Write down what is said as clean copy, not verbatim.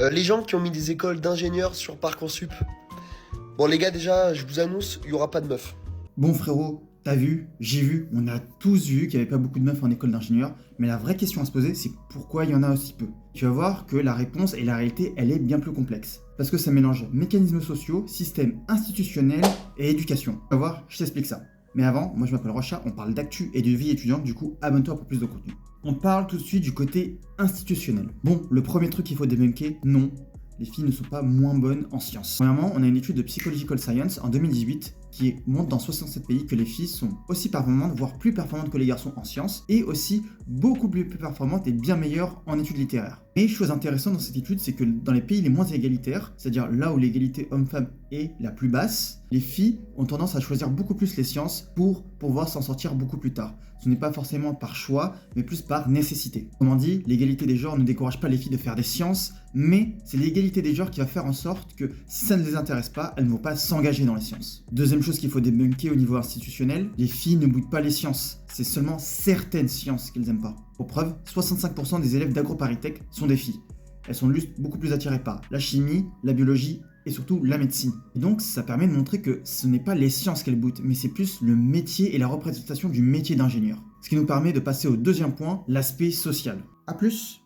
Les gens qui ont mis des écoles d'ingénieurs sur Parcoursup. Bon les gars déjà, je vous annonce, il y aura pas de meufs. Bon frérot, t'as vu, j'ai vu, on a tous vu qu'il n'y avait pas beaucoup de meufs en école d'ingénieur, mais la vraie question à se poser, c'est pourquoi il y en a aussi peu. Tu vas voir que la réponse et la réalité, elle est bien plus complexe. Parce que ça mélange mécanismes sociaux, système institutionnel et éducation. Tu vas voir, je t'explique ça. Mais avant, moi je m'appelle Rocha, on parle d'actu et de vie étudiante, du coup abonne-toi pour plus de contenu. On parle tout de suite du côté institutionnel. Bon, le premier truc qu'il faut débunker, non, les filles ne sont pas moins bonnes en sciences. Premièrement, on a une étude de Psychological Science en 2018 qui montre dans 67 pays que les filles sont aussi performantes, voire plus performantes que les garçons en sciences, et aussi beaucoup plus performantes et bien meilleures en études littéraires. Et chose intéressante dans cette étude, c'est que dans les pays les moins égalitaires, c'est-à-dire là où l'égalité homme-femme est la plus basse, les filles ont tendance à choisir beaucoup plus les sciences pour pouvoir s'en sortir beaucoup plus tard. Ce n'est pas forcément par choix, mais plus par nécessité. Autrement dit, l'égalité des genres ne décourage pas les filles de faire des sciences, mais c'est l'égalité des genres qui va faire en sorte que si ça ne les intéresse pas, elles ne vont pas s'engager dans les sciences. Deuxième chose qu'il faut débunker au niveau institutionnel, les filles ne boudent pas les sciences. C'est seulement certaines sciences qu'elles n'aiment pas. Pour preuve, 65% des élèves d'AgroParisTech sont des filles. Elles sont juste beaucoup plus attirées par la chimie, la biologie et surtout la médecine. Et donc ça permet de montrer que ce n'est pas les sciences qu'elles boutent, mais c'est plus le métier et la représentation du métier d'ingénieur. Ce qui nous permet de passer au deuxième point, l'aspect social. A plus.